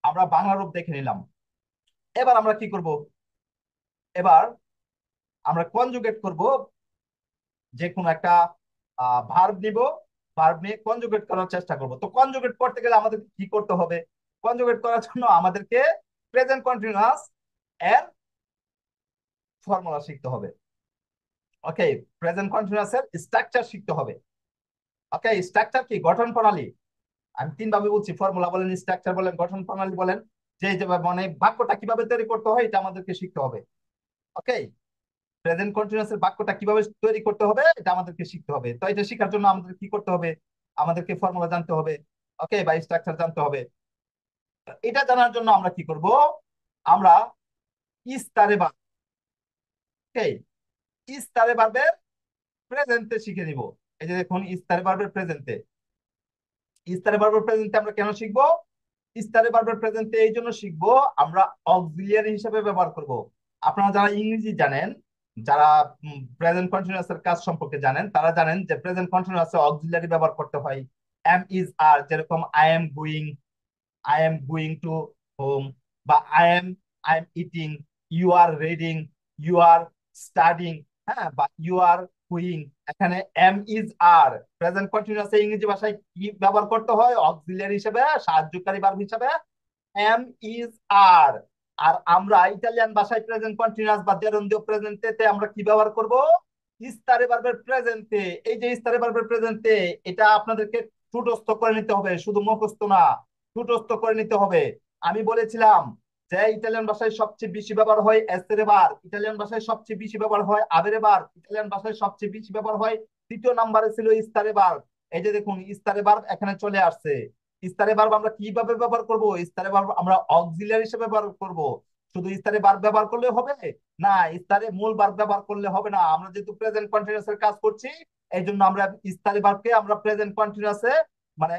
আমরা বাংলা রূপ দেখে নিলাম। এবার আমরা কি করব? এবার আমরা কনজুগেট করব, যে কোনো একটা ভার্ব নিব, ভার্ব নিয়ে কনজুগেট করার চেষ্টা করব। তো কনজুগেট করতে গেলে আমাদের কি করতে হবে? কনজুগেট করার জন্য আমাদেরকে প্রেজেন্ট কন্টিনিউয়াস এর ফর্মুলা শিখতে হবে। ওকে, প্রেজেন্ট কন্টিনিউয়াস এর স্ট্রাকচার শিখতে হবে। ওকে, স্ট্রাকচার কি? গঠন প্রণালী। আমি তিন ভাবে বলছি, ফর্মুলা বলেন, স্ট্রাকচার বলেন, গঠন প্রণালী বলেন। যে মানে বাক্যটা কিভাবে তৈরি করতে হয় এটা আমাদেরকে শিখতে হবে। ওকে, প্রেজেন্ট কন্টিনিউয়াস এর বাক্যটা কিভাবে তৈরি করতে হবে এটা আমাদেরকে শিখতে হবে। তো এটা শেখার জন্য আমাদের কি করতে হবে? আমাদেরকে ফর্মুলা জানতে হবে। ওকে, বা স্ট্রাকচার জানতে হবে। এটা জানার জন্য আমরা কি করব? আমরা ইস্তারে ভার্ব, ওকে, ইস্তারে ভার্বের প্রেজেন্টে শিখে নিব। এই যে দেখুন, ইস্তারে ভার্বের প্রেজেন্টে, ইস্তারে ভার্বের প্রেজেন্টে আমরা কেন শিখবো? ইস্তারে ভার্বের প্রেজেন্টে এই জন্য শিখবো, আমরা অক্সিলিয়ারি হিসেবে ব্যবহার করব। আপনারা যারা ইংরেজি জানেন, যারা প্রেজেন্ট কন্টিনিউয়াস এর কাজ সম্পর্কে জানেন, তারা জানেন যে প্রেজেন্ট কন্টিনিউয়াস এ অক্সিলিয়ারি ব্যবহার করতে হয়। এম ইজ আর, যেরকম I am going to home, বা I am eating, you are reading, you are studying, হ্যাঁ, বা ইউ আর কুইং। এখানে am is are present continuous ইংরেজি ভাষায় কি ব্যবহার করতে হয়? অক্সিলিয়ারি হিসেবে, সাহায্যকারী ভার্ব হিসেবে এম ইজ আর। আর আমরা ইতালিয়ান ভাষায় প্রেজেন্ট কন্টিনিউয়াস বা জেরন্ডিও প্রেজেন্টেতে আমরা কি ব্যবহার করব? ইস্তারে ভার্বের প্রেজেন্টে। এই যে ইস্তারে ভার্বের প্রেজেন্টে, এটা আপনাদেরকে ঠুটস্থ করে নিতে হবে, শুধু মুখস্থ না, ঠুটস্থ করে নিতে হবে। আমি বলেছিলাম যে ইটালিয়ান ভাষায় সবচেয়ে বেশি ব্যবহার হয় এসেরে ভার্ব, ইটালিয়ান ভাষায় সবচেয়ে বেশি ব্যবহার হয় আবেরে ভার্ব, ইটালিয়ান ভাষায় সবচেয়ে বেশি ব্যবহার হয়, তৃতীয় নাম্বারে ছিল ইস্তারে ভার্ব। এই যে দেখুন, ইস্তারে ভার্ব এখানে চলে আসছে। ইস্তারে ভার্ব আমরা কিভাবে ব্যবহার করব? ইস্তারে ভার্ব আমরা অক্সিলিয়ারি হিসেবে ব্যবহার করব। শুধু ইস্তারে ভার্ব ব্যবহার করলে হবে না, ইস্তারে মূল ভার্ব ব্যবহার করলে হবে না। আমরা যেহেতু প্রেজেন্ট কন্টিনিউয়াস এর কাজ করছি, এই জন্য আমরা ইস্তারে ভার্বকে আমরা প্রেজেন্ট কন্টিনিউয়াসে মানে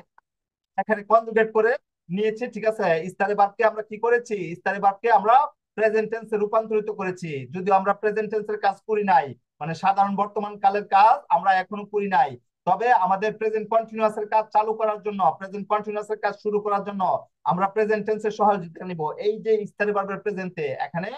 এখানে কনজুগেট করে নিয়েছি, ঠিক আছে? ইস্তারে ভার্বকে আমরা কি করেছি? ইস্তারে ভার্বকে আমরা প্রেজেন্ট টেন্সে রূপান্তরিত করেছি, যদিও আমরা প্রেজেন্ট টেন্সের কাজ করি নাই, মানে সাধারণ বর্তমান কালের কাজ আমরা এখনো করি নাই। তবে আমাদের প্রেজেন্ট কন্টিনিউয়াস এর কাজ চালু করার জন্য, প্রেজেন্ট কন্টিনিউয়াস এর কাজ শুরু করার জন্য আমরা প্রেজেন্ট টেন্সের সহযোগিতা নিব। এই যে ইস্তারে ভার্বের প্রেজেন্টে, এখানে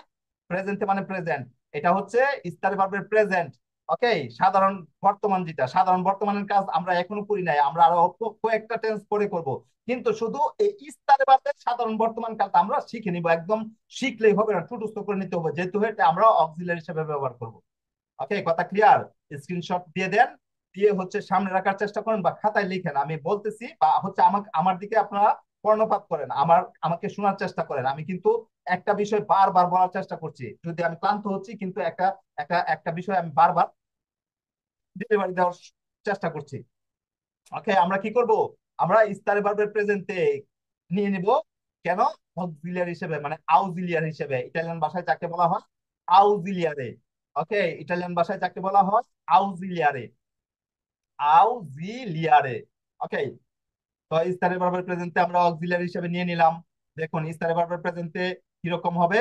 প্রেজেন্টে মানে প্রেজেন্ট, এটা হচ্ছে ইস্তারে ভার্বের প্রেজেন্ট। ওকে, সাধারণ বর্তমান, যেটা সাধারণ বর্তমানের কাজ আমরা এখনো করি নাই, আমরা আরো কয়েকটা টেন্স পরে করব। কিন্তু শুধু এই ইস্তারে বাদের সাধারণ বর্তমান কালটা আমরা শিখে নিব। একদম শিখলেই হবে না, ঠুটস্থ করে নিতে হবে, যেহেতু এটা আমরা অক্সিলারি হিসেবে ব্যবহার করব। ওকে, কথা ক্লিয়ার? স্ক্রিনশট দিয়ে দেন, দিয়ে হচ্ছে সামনে রাখার চেষ্টা করেন বা খাতায় লিখেন। আমি বলতেছি বা হচ্ছে আমাকে, আমার দিকে আপনারা কর্ণপাত করেন, আমাকে শোনার চেষ্টা করেন। আমি কিন্তু একটা বিষয় বারবার বলার চেষ্টা করছি, যদি আমি ক্লান্ত হচ্ছি, কিন্তু একটা একটা একটা বিষয় আমি বারবার ডেলিভারি দেওয়ার চেষ্টা করছি। ওকে, আমরা কি করব? আমরা ইস্তারে ভার্বের প্রেজেন্টে নিয়ে নিব। কেন? অক্সিলিয়ার হিসেবে, মানে আউজিলিয়ার হিসেবে। ইটালিয়ান ভাষায় যাকে বলা হয় আউজিলিয়ারে। ওকে, ইটালিয়ান ভাষায় যাকে বলা হয় আউজিলিয়ারে, আউজিলিয়ারে। ওকে, তো ইস্তারে ভার্বের প্রেজেন্টে আমরা অক্সিলিয়ার হিসেবে নিয়ে নিলাম। দেখুন, ইস্তারে ভার্বের প্রেজেন্টে কিরকম হবে?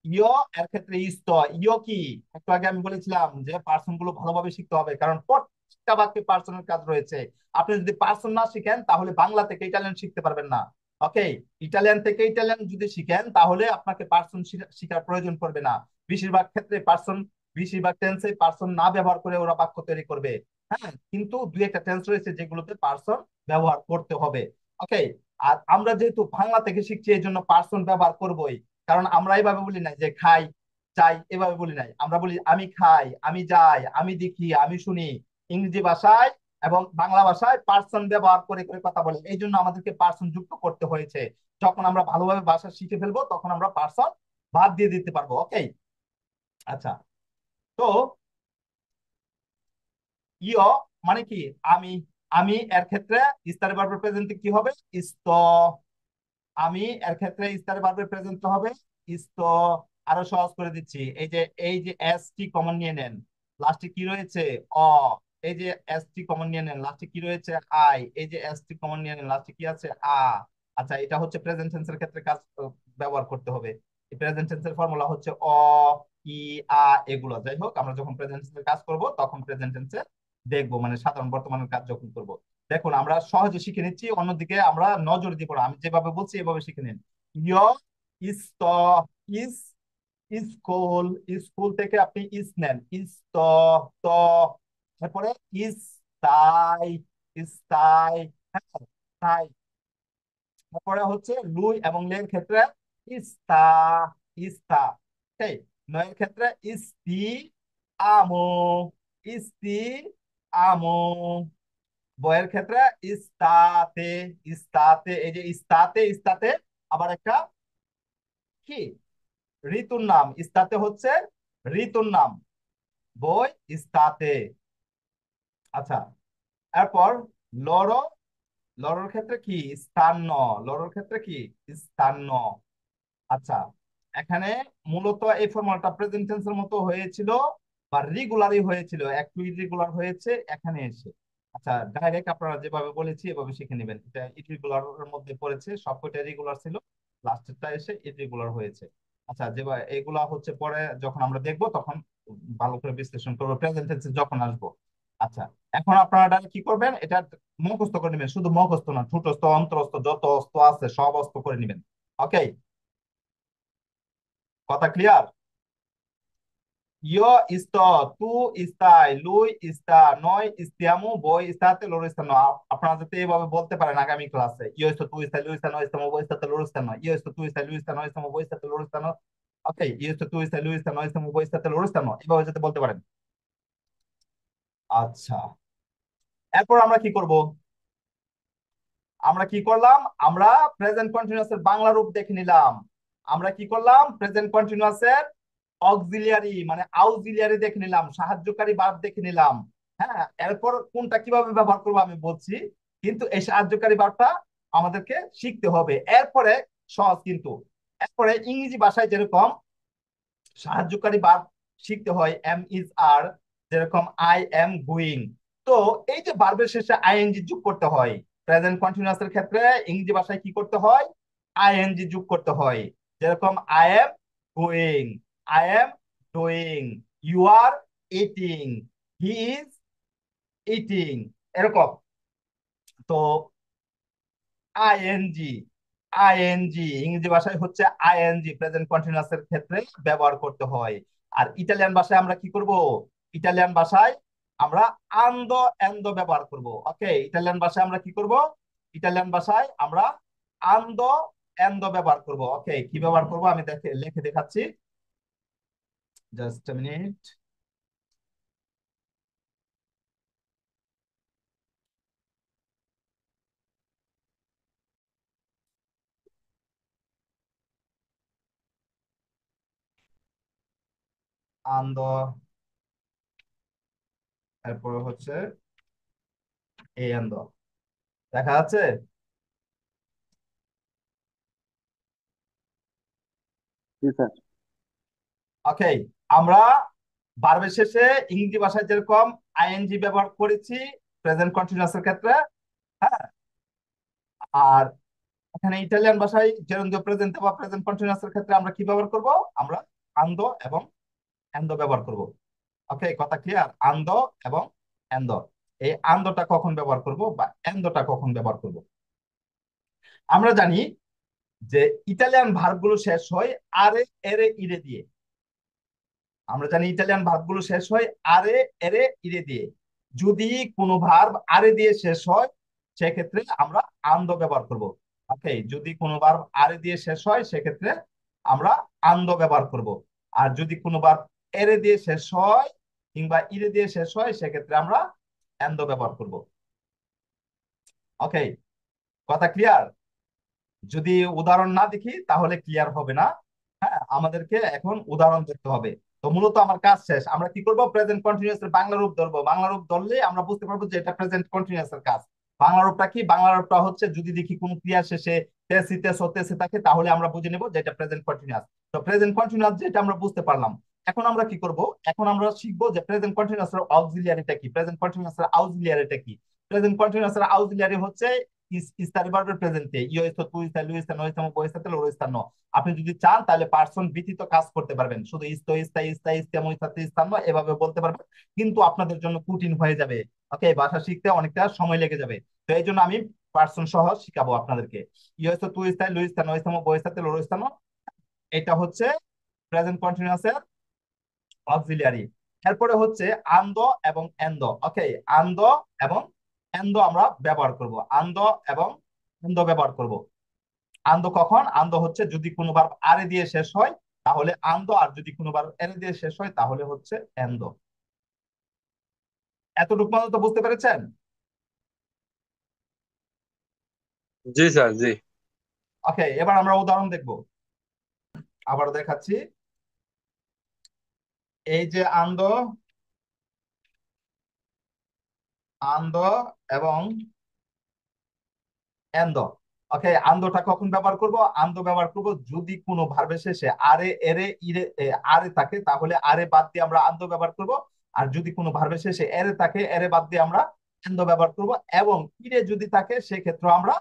ইও এর ক্ষেত্রে ইস্ত। ইও কি? একটু আগে আমি বলেছিলাম যে পার্সন গুলো ভালোভাবে শিখতে হবে, কারণ প্রত্যেকটা বাক্যে পার্সনের কাজ রয়েছে। আপনি যদি পার্সন না শিখেন, তাহলে বাংলা থেকে ইটালিয়ান শিখতে পারবেন না। ওকে, ইটালিয়ান থেকে ইটালিয়ান যদি শিখেন, তাহলে আপনাকে পার্সন শিখার প্রয়োজন পড়বে না। বেশিরভাগ ক্ষেত্রে পার্সন, বেশিরভাগ টেন্সে পার্সন না ব্যবহার করে ওরা বাক্য তৈরি করবে। হ্যাঁ, কিন্তু দুই একটা টেন্স রয়েছে যেগুলোতে পার্সন ব্যবহার করতে হবে। ওকে, আর আমরা যেহেতু বাংলা থেকে শিখছি, এই জন্য পার্সন ব্যবহার করবোই। কারণ আমরা এইভাবে বলি নাই যে খাই, যাই, এভাবে বলি নাই। আমরা বলি আমি খাই, আমি যাই, আমি দেখি, আমি শুনি। ইংরেজি ভাষায় এবং বাংলা ভাষায় পার্সন ব্যবহার করে করে কথা বলে, এই জন্য আমাদেরকে পার্সন যুক্ত করতে হয়েছে। যখন আমরা ভালোভাবে ভাষা শিখে ফেলবো, তখন আমরা পার্সন বাদ দিয়ে দিতে পারবো। ওকে, আচ্ছা। তো ইয় মানে কি? আমি। আমি এর ক্ষেত্রে ইস্তারে ভার্বের প্রেজেন্টে কি হবে? ইস্ত। আমি এর ক্ষেত্রে ইস্তারে ভার্বের প্রেজেন্ট হবে ইস্ত। আরো সহজ করে দিচ্ছি, এই যে এস টি কমন নিয়ে নেন, লাস্টে কি রয়েছে? অ। এই যে এস টি কমন নিয়ে নেন, লাস্টে কি রয়েছে? আই। এই যে এস টি কমন নিয়ে নেন, লাস্টে কি আছে? আ। আচ্ছা, এটা হচ্ছে প্রেজেন্ট টেন্সের ক্ষেত্রে কাজ ব্যবহার করতে হবে। প্রেজেন্ট টেন্সের ফর্মুলা হচ্ছে অ, ই, আ, এগুলো। যাই হোক, আমরা যখন প্রেজেন্ট টেন্সের কাজ করব, তখন প্রেজেন্ট টেন্সে দেখবো, মানে সাধারণ বর্তমানের কাজ যখন করব। দেখুন, আমরা সহজে শিখে নিচ্ছি, অন্যদিকে আমরা নজর দিব না, আমি যেভাবে বলছি এভাবে শিখে নিন। ইয় ইস্ত ইস স্কুল, স্কুল থেকে আপনি ইস নেন, ইস্ত ত, তারপরে ইস তাই, ইস্তাই, হ্যাঁ তাই। তারপরে হচ্ছে লুই এবং লের ক্ষেত্রে ইস্তা, ইস্তা। এই নয়ের ক্ষেত্রে ইস্তি আমো, ইস্তি আমো। বয়ের ক্ষেত্রে ইস্তাতে, ইস্তাতে। এই যে ইস্তাতে, ইস্তাতে আবার একটা কি ঋতুর নাম, ইস্তাতে হচ্ছে ঋতুর নাম, বই ইস্তাতে। আচ্ছা, এরপর লড়ো, লড়োর ক্ষেত্রে কি স্থান্য, লড়োর ক্ষেত্রে কি স্থান্য। আচ্ছা, এখানে মূলত এই ফর্মুলাটা প্রেজেন্ট টেন্সের মতো হয়েছিল বা রেগুলারই হয়েছিল, একটু ইরেগুলার হয়েছে এখানে এসে। আচ্ছা, ডাইরেক্ট আপনারা যেভাবে বলেছি এভাবে শিখে নেবেন। এটা ইরেগুলার এর মধ্যে পড়েছে, সবকটা রেগুলার ছিল, লাস্টেরটা এসে ইরেগুলার হয়েছে। আচ্ছা, যেভাবে এগুলা হচ্ছে পরে যখন আমরা দেখবো তখন ভালো করে বিশ্লেষণ করবো, প্রেজেন্ট টেন্সে যখন আসবো। আচ্ছা, এখন আপনারা ডাইরেক্ট কি করবেন, এটা মুখস্থ করে নেবেন, শুধু মুখস্থ না, ঠোঁটস্থ অন্তরস্থ যত অস্ত আছে সব অস্ত করে নেবেন। ওকে, কথা clear? Yo esto, tú estás, Luis está, noi stiamo, voi state, loro stanno। আপনারা যাতে এইভাবে বলতে পারেন আগামী ক্লাসে, io sto, tu stai, lui sta, noi stiamo, voi state, loro stanno, io sto, tu stai, lui sta, noi stiamo, voi state, loro stanno। ওকে, io sto, tu stai, lui sta, noi stiamo, voi state, loro stanno, এইভাবে যাতে বলতে পারেন। আচ্ছা, এরপর আমরা কি করব? আমরা কি করলাম? আমরা প্রেজেন্ট কন্টিনিউয়াস এর বাংলা রূপ দেখে নিলাম। আমরা কি করলাম? প্রেজেন্ট কন্টিনিউয়াস এর অক্সিলিয়ারি মানে আউক্সিলিয়ারি দেখে নিলাম, সাহায্যকারী ভার্ব দেখে নিলাম। হ্যাঁ, এরপর কোনটা কিভাবে ব্যবহার করবো আমি বলছি, কিন্তু এই সাহায্যকারী ভার্বটা আমাদেরকে শিখতে হবে। এরপরে সহজ কিন্তু, এরপরে ইংরেজি ভাষায় যেরকম সাহায্যকারী ভার্ব শিখতে হয়, এম ইজ আর, যেরকম আই এম গোয়িং। তো এই যে ভার্বের শেষে আইএনজি যোগ করতে হয়, প্রেজেন্ট কন্টিনিউয়াস এর ক্ষেত্রে ইংরেজি ভাষায় কি করতে হয়? আইএনজি যোগ করতে হয়। যেরকম I am going, I am doing, you are eating, he is eating, এরকম। তো আইএনজি, আইএনজি ইংরেজি ভাষায় হচ্ছে আইএনজি প্রেজেন্ট কন্টিনিউয়াস এর ক্ষেত্রে ব্যবহার করতে হয়। আর ইটালিয়ান ভাষায় আমরা কি করব? ইটালিয়ান ভাষায় আমরা আন্দো এন্দো ব্যবহার করব। ওকে, ইটালিয়ান ভাষায় আমরা কি করব? ইটালিয়ান ভাষায় আমরা আন্দো এন্দো ব্যবহার করব। ওকে, কি ব্যবহার করব আমি দেখে লিখে দেখাচ্ছি, জাস্ট এ মিনিট। আন্দো, তারপর হচ্ছে এই আন্দো, দেখা যাচ্ছে? জি স্যার। ওকে, আমরা ভার্বের শেষে ইংরেজি ভাষায় যেরকম আইএনজি ব্যবহার করেছি প্রেজেন্ট কন্টিনিউয়াস এর ক্ষেত্রে, হ্যাঁ, আর এখানে ইটালিয়ান ভাষায় জেরন্দ্র প্রেজেন্ট বা প্রেজেন্ট কন্টিনিউয়াস এর ক্ষেত্রে আমরা কি ব্যবহার করব? আমরা আন্দো এবং এন্দো ব্যবহার করব। ওকে, কথা ক্লিয়ার? আন্দো এবং এন্দো। এই আন্দোটা কখন ব্যবহার করব বা এন্দোটা কখন ব্যবহার করব? আমরা জানি যে ইটালিয়ান ভার্বগুলো শেষ হয় আরে এরে ইরে দিয়ে। আমরা জানি ইটালিয়ান ভার্বগুলো শেষ হয় আরে এরে ইরে দিয়ে। যদি কোনো ভার্ব আরে দিয়ে শেষ হয় সেক্ষেত্রে আমরা আন্দো ব্যবহার করব। ওকে, যদি কোনো ভার্ব আরে দিয়ে শেষ হয় সেক্ষেত্রে আমরা আন্দো ব্যবহার করব। আর যদি কোনো ভার্ব এরে দিয়ে শেষ হয় কিংবা ইরে দিয়ে শেষ হয় সেক্ষেত্রে আমরা এন্দো ব্যবহার করব। ওকে, কথা ক্লিয়ার? যদি উদাহরণ না দেখি তাহলে ক্লিয়ার হবে না। হ্যাঁ, আমাদেরকে এখন উদাহরণ দেখতে হবে। তো মূলত আমার কাজ শেষ, আমরা কি করব? প্রেজেন্ট কন্টিনিউয়াস এর বাংলা রূপ ধরবো। বাংলা রূপ ধরলে আমরা বুঝতে পারবো যে এটা প্রেজেন্ট কন্টিনিউয়াস এর কাজ। বাংলা রূপটা কি? বাংলা রূপটা হচ্ছে যদি দেখি কোন ক্রিয়া শেষে তেসি তেসো তেসে থাকে তাহলে আমরা বুঝে নেব যে এটা প্রেজেন্ট কন্টিনিউয়াস। তো প্রেজেন্ট কন্টিনিউয়াস যেটা আমরা বুঝতে পারলাম, এখন আমরা কি করব? এখন আমরা শিখবো যে প্রেজেন্ট কন্টিনিউয়াস এর অক্সিলিয়ারিটা কি, প্রেজেন্ট কন্টিনিউয়াস এর অক্সিলিয়ারিটা কি। প্রেজেন্ট কন্টিনিউয়াস এর অক্সিলিয়ারি হচ্ছে স্টার ভার্বের প্রেজেন্টে ইও স্তো, তুই স্তা, লুই স্তা, নই স্তা, বই স্তা, লরো স্তা, ন। আপনি যদি চান তাহলে পার্সন ব্যতীত কাজ করতে পারবেন, শুধু ইস্তো, ইস্তা, ইস্তা, ইস্তেমো, ইস্তাতে, ইস্তান্ন এভাবে বলতে পারবেন, কিন্তু আপনাদের জন্য কঠিন হয়ে যাবে। ওকে, ভাষা শিখতে অনেকটা সময় লেগে যাবে। তো এই জন্য আমি পার্সন সহ শিখাবো আপনাদেরকে। ইয়েছো তুই স্থায় লুই স্থান ওই স্থান বই স্থাতে লোর স্থান, এটা হচ্ছে প্রেজেন্ট কন্টিনিউয়াস এর অক্সিলিয়ারি। এরপরে হচ্ছে আন্দো এবং এন্দো। ওকে, আন্দো এবং এন্দো আমরা ব্যবহার করব, আন্দো এবং এন্দো ব্যবহার করব। আন্দো কখন? আন্দো হচ্ছে যদি কোনো ভার্ব আরে দিয়ে শেষ হয় তাহলে আন্দো, আর যদি কোনো ভার্ব এরে দিয়ে শেষ হয় তাহলে হচ্ছে এন্দো। এতটুকু পর্যন্ত বুঝতে পেরেছেন? জি স্যার, জি। ওকে, এবার আমরা উদাহরণ দেখব। আবার দেখাচ্ছি। এই যে আন্দো, আন্দো এবং এন্দ। ওকে, আন্দোটা কখন ব্যবহার করব? আন্দো ব্যবহার করব যদি কোনো ভার্বের শেষে আরে এরে ইরে আরে থাকে তাহলে আরে বাদ দিয়ে আমরা আন্দো ব্যবহার করব। আর যদি কোনো ভার্বের শেষে এরে থাকে এরে বাদ দিয়ে আমরা এন্দ ব্যবহার করব। এবং ইরে যদি থাকে সেক্ষেত্রে আমরা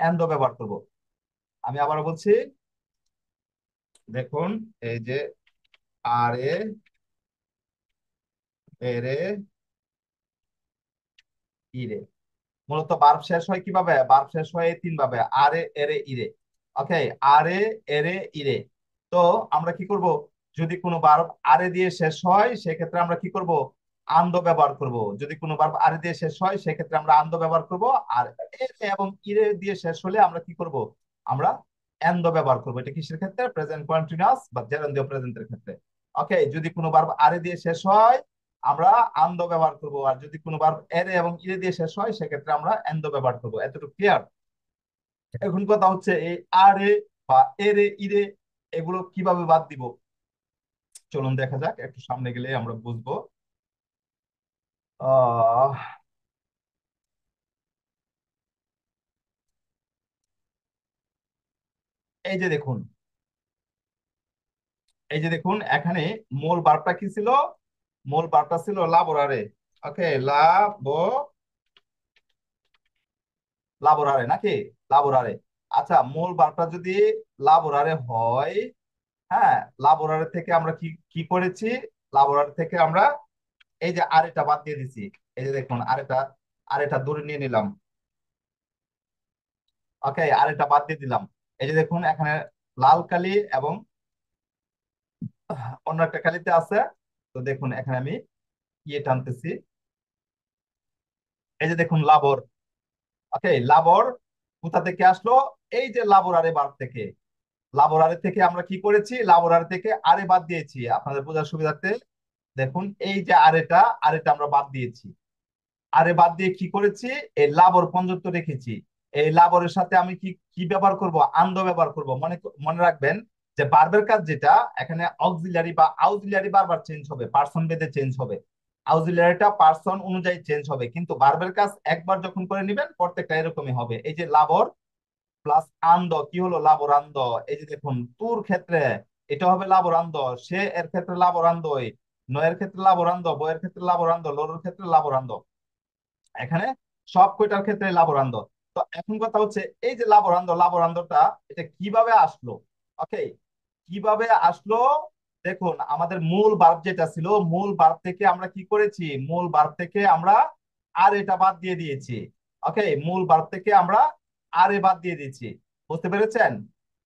এন্দ ব্যবহার করব। আমি আবারও বলছি, দেখুন, এই যে আরে এরে ইরে, মূলত ভার্ব শেষ হয় কিভাবে? ভার্ব শেষ হয় তিন ভাবে, আরে এরে ইরে। ওকে, আরে এরে ইরে। তো আমরা কি করব? যদি কোনো ভার্ব আরে দিয়ে শেষ হয় সেক্ষেত্রে আমরা কি করব? আন্দো ব্যবহার করব। যদি কোনো ভার্ব আরে দিয়ে শেষ হয় সেক্ষেত্রে আমরা আন্দো ব্যবহার করব। আর এরে এবং ইরে দিয়ে শেষ হলে আমরা কি করব? আমরা এন্ডো ব্যবহার করব। এটা কিসের ক্ষেত্রে? প্রেজেন্ট কন্টিনিউয়াস বা জেরান্ডিও প্রেজেন্টের ক্ষেত্রে। ওকে, যদি কোনো ভার্ব আরে দিয়ে শেষ হয় আমরা আন্দো ব্যবহার করব, আর যদি কোনো ভার্ব এরে এবং ইরে দিয়ে শেষ হয় সেক্ষেত্রে আমরা এন্ডো ব্যবহার করব। এতটুকু ক্লিয়ার? এখন কথা হচ্ছে এই আরে বা এরে ইরে এগুলো কিভাবে বাদ দিব। চলুন দেখা যাক, একটু সামনে গেলে আমরা বুঝবো। আহ এই যে দেখুন, এই যে দেখুন, এখানে মূল ভার্বটা কি ছিল? মূল ভার্বটা ছিল লাবোরারে। ওকে, লাবোরারে নাকি? লাবোরারে। আচ্ছা, মূল ভার্বটা যদি লাবোরারে হয়, হ্যাঁ, লাবোরারে থেকে আমরা কি কি করেছি? লাবোরারে থেকে আমরা এই যে আরেটা বাদ দিয়ে দিছি। এই যে দেখুন, আরেটা আরেটা দূরে নিয়ে নিলাম। ওকে, আরেটা বাদ দিয়ে দিলাম। এই যে দেখুন, এখানে লাল কালি এবং অন্য একটা কালিতে আছে। তো দেখুন এখানে আমি ইয়ে টানতেছি। এই যে দেখুন লাবর। ওকে, লাবর কোথা থেকে আসলো? এই যে লাবোরারে ভার্ব থেকে। লাবোরারে থেকে আমরা কি করেছি? লাবোরারে থেকে আরে বাদ দিয়েছি আপনাদের বোঝার সুবিধার্থে। দেখুন এই যে আরেটা, আরেটা আমরা বাদ দিয়েছি। আরে বাদ দিয়ে কি করেছি? এই লাবর পর্যন্ত রেখেছি। এই লাবরের সাথে আমি কি কি ব্যবহার করব? আন্দো ব্যবহার করব। মনে মনে রাখবেন যে ভার্বের কাজ যেটা, এখানে অক্সিলারি বা আউক্সিলারি বারবার চেঞ্জ হবে, পার্সন ভেদে চেঞ্জ হবে। আউক্সিলারিটা পার্সন অনুযায়ী চেঞ্জ হবে, কিন্তু ভার্বের কাজ একবার যখন করে নিবেন প্রত্যেকটা এরকমই হবে। এই যে লাবর প্লাস আন্দ কি হলো? লাবোরান্দ। এই যে দেখুন, তুর ক্ষেত্রে এটা হবে লাবোরান্দ, সে এর ক্ষেত্রে লাবোরান্দই, নয়ের ক্ষেত্রে লাবোরান্দ, বইয়ের ক্ষেত্রে লাবোরান্দ, লোরের ক্ষেত্রে লাবোরান্দ। এখানে সব কয়টার ক্ষেত্রে লাবোরান্দ। তো এখন কথা হচ্ছে এই যে লাবোরান্দ, লাবোরান্দটা এটা কিভাবে আসলো? ওকে, কিভাবে আসলো? দেখুন, আমাদের মূল ভার্ব যেটা ছিল, মূল ভার্ব থেকে আমরা কি করেছি? মূল ভার্ব থেকে আমরা আর এটা বাদ দিয়ে দিয়েছি। ওকে, মূল ভার্ব থেকে আমরা আরে বাদ দিয়ে দিয়েছি। বুঝতে পেরেছেন?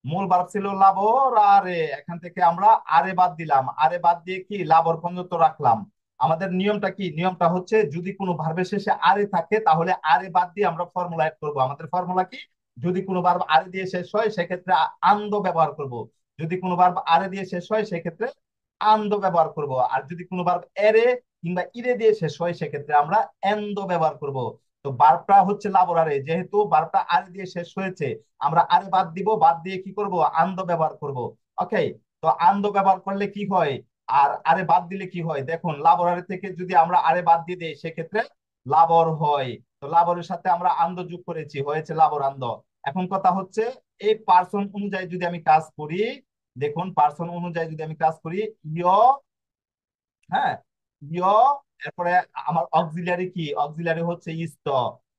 মূল ভার্ব ছিল লাবর, আরে এখান থেকে আমরা আরে বাদ দিলাম। আরে বাদ দিয়ে কি লাবর পর্যন্ত রাখলাম। আমাদের নিয়মটা কি? নিয়মটা হচ্ছে যদি কোনো ভার্বের শেষে আরে থাকে তাহলে আরে বাদ দিয়ে আমরা ফর্মুলা এড করবো। আমাদের ফর্মুলা কি? যদি কোনো ভার্ব আরে দিয়ে শেষ হয় সেক্ষেত্রে আন্দো ব্যবহার করব। যদি কোনো ভার্ব আরে দিয়ে শেষ হয় সেক্ষেত্রে আন্দো ব্যবহার করব। আর যদি কোনো ভার্ব এরে কিংবা ইরে দিয়ে শেষ হয় সেক্ষেত্রে আমরা এন্দো ব্যবহার করব। তো ভার্বটা হচ্ছে লাবোরারে, যেহেতু ভার্বটা আরে দিয়ে শেষ হয়েছে আমরা আরে বাদ দিব, বাদ দিয়ে কি করব? আন্দো ব্যবহার করব। ওকে, তো আন্দো ব্যবহার করলে কি হয় আর আরে বাদ দিলে কি হয়? দেখুন, লাবরারে থেকে যদি আমরা আরে বাদ দিয়ে দিই সেক্ষেত্রে লাবর হয়। তো লাবরের সাথে আমরা আন্দ যোগ করেছি, হয়েছে লাবর আন্দ। এখন কথা হচ্ছে এই পার্সন অনুযায়ী যদি আমি কাজ করি, দেখুন পার্সন অনুযায়ী যদি আমি কাজ করি, ইয়, হ্যাঁ, ইয়, এরপরে আমার অক্সিলারি কি? অক্সিলারি হচ্ছে ইস্ত।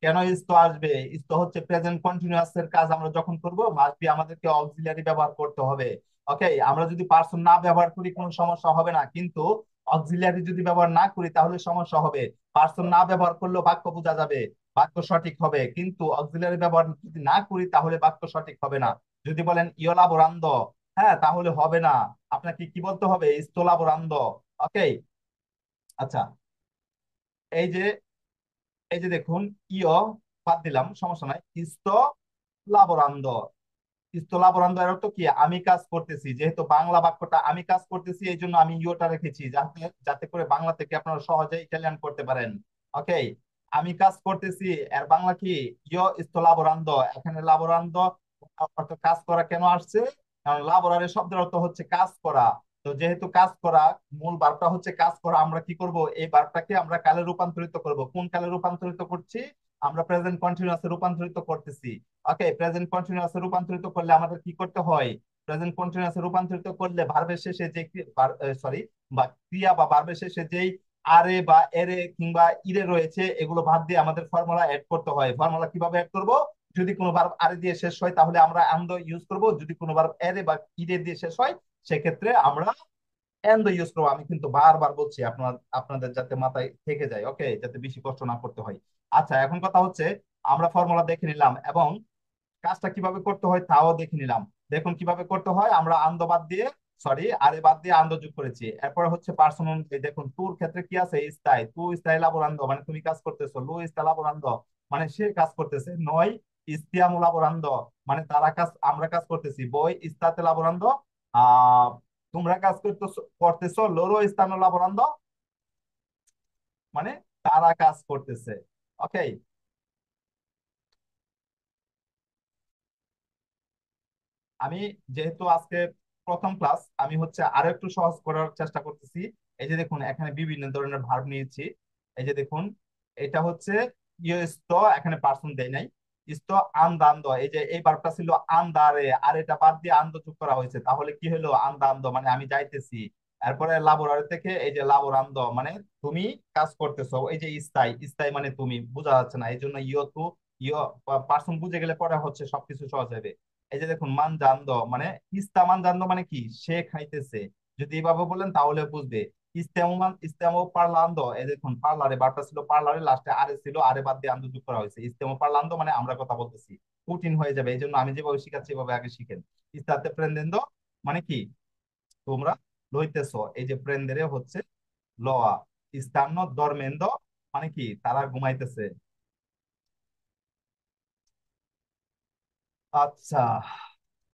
কেন ইস্ত আসবে? ইস্ত হচ্ছে প্রেজেন্ট কন্টিনিউয়াস এর কাজ আমরা যখন করব মাস্ট বি আমাদেরকে অক্সিলারি ব্যবহার করতে হবে। ওকে, আমরা যদি পার্সন না ব্যবহার করি কোনো সমস্যা হবে না, কিন্তু অক্সিলারি যদি ব্যবহার না করি তাহলে সমস্যা হবে। পার্সন না ব্যবহার করলেও বাক্য বোঝা যাবে। বাক্য সঠিক হবে, কিন্তু অক্সিলারি ব্যবহার যদি না করি তাহলে বাক্য সঠিক হবে না। যদি বলেন ইয় লাবোরান্দ, হ্যাঁ, তাহলে হবে না। আপনাকে কি বলতে হবে? ইস্তো লাবোরান্দ। ওকে। আচ্ছা, এই যে এই যে দেখুন, ইয় বাদ দিলাম, সমস্যা নাই। ইস্তো লাবোরান্দ, ইস্তলাবরান্দ এর অর্থ কি? আমি কাজ করতেছি। যেহেতু বাংলা বাক্যটা আমি কাজ করতেছি, এই জন্য আমি ইয়োটা রেখেছি, যাতে যাতে করে বাংলা থেকে আপনারা সহজে ইটালিয়ান করতে পারেন। ওকে। আমি কাজ করতেছি এর বাংলা কি? ইয়ো স্তলাবরান্দ। এখানে লাবোরান্দ অর্থ কাজ করা কেন আসছে? কারণ লাবোরারের শব্দের অর্থ হচ্ছে কাজ করা। তো যেহেতু কাজ করা, মূল ভার্বটা হচ্ছে কাজ করা, আমরা কি করব? এই ভার্বটাকে আমরা কালে রূপান্তরিত করব। কোন কালে রূপান্তরিত করছি? আমরা প্রেজেন্ট কন্টিনিউয়াসে রূপান্তরিত করতেছি। ওকে, প্রেজেন্ট কন্টিনিউয়াসে রূপান্তরিত করলে আমাদের কি করতে হয়? প্রেজেন্ট কন্টিনিউয়াসে রূপান্তরিত করলে ভার্বের শেষে যে সরি, বা ক্রিয়া বা ভার্বের শেষে যেই আরে বা এরে কিংবা ইরে রয়েছে, এগুলো বাদ দিয়ে আমাদের ফর্মুলা অ্যাড করতে হয়। ফর্মুলা কিভাবে অ্যাড করব? যদি কোনো ভার্ব আরে দিয়ে শেষ হয় তাহলে আমরা এন্ড ইউজ করব। যদি কোনো ভার্ব এরে বা ইরে দিয়ে শেষ হয় সেক্ষেত্রে আমরা এন্ড ইউজ করবো। আমি কিন্তু বারবার বলছি, আপনাদের যাতে মাথায় থেকে যায়, ওকে, যাতে বেশি কষ্ট না করতে হয়। আচ্ছা, এখন কথা হচ্ছে, আমরা ফর্মুলা দেখে নিলাম এবং কাজটা কিভাবে করতে হয় তাও দেখে নিলাম। দেখুন কিভাবে করতে হয়। আমরা আন্দ বাদ দিয়ে, সরি, আরে বাদ দিয়ে আন্দ যোগ করেছি। এরপরে হচ্ছে পার্সন অনুযায়ী দেখুন, টুর ক্ষেত্রে কি আছে? স্থায়ী। তু স্থায়ী লাবোরান্দ মানে তুমি কাজ করতেছো। লু স্থায়ী লাবোরান্দ মানে সে কাজ করতেছে। নয় ইস্তিয়ামু লাবোরান্দ মানে তারা কাজ, আমরা কাজ করতেছি। বই ইস্তাতে লাবোরান্দ, আহ তোমরা কাজ করতেছো করতেছো। লোরো ইস্তানো লাবোরান্দ মানে তারা কাজ করতেছে। ওকে। আমি যেহেতু আজকে প্রথম ক্লাস, আমি হচ্ছে আরো একটু সহজ করার চেষ্টা করতেছি। এই যে দেখুন, এখানে বিভিন্ন ধরনের ভার্ব নিয়েছি। এই যে দেখুন, এটা হচ্ছে ইয় ইস্ত, এখানে পার্সন দেয় নাই। ইস্ত আন্দান্দ, এই যে এই ভার্বটা ছিল আন্দারে, আর এটা বাদ দিয়ে আন্দ যোগ করা হয়েছে, তাহলে কি হলো? আন্দান্দ মানে আমি যাইতেছি। এরপরে লাবোরারে থেকে এই যে লাবোরান্দ মানে তুমি কাজ করতেছো। এই যে স্থায়ী, স্থায়ী মানে তুমি, বোঝা যাচ্ছে না, এই জন্য ইয় তু, ইয় পার্সন বুঝে গেলে পরে হচ্ছে সবকিছু সহজ হবে। এই যে দেখুন, মান জানদ মানে ইস্তা, মান জানদ মানে কি? সে খাইতেছে। যদি এইভাবে বলেন তাহলে বুঝবে। ইস্তেমো ইস্তেমো পারলান্দ, এই দেখুন পার্লারে, বারটা ছিল পার্লারে, লাস্টে আরে ছিল, আরে বাদ দিয়ে আন্দ যোগ করা হয়েছে। ইস্তেমো পারলান্দ মানে আমরা কথা বলতেছি। কঠিন হয়ে যাবে, এই জন্য আমি যেভাবে শিখাচ্ছি এভাবে আগে শিখেন। ইস্তাতে প্রেন্দেন্দ মানে কি? তোমরা লইতেছো। এই যে প্রেন্দেরে হচ্ছে লওয়া। ইস্তান্ন দরমেন্দ মানে কি? তারা ঘুমাইতেছে। আচ্ছা,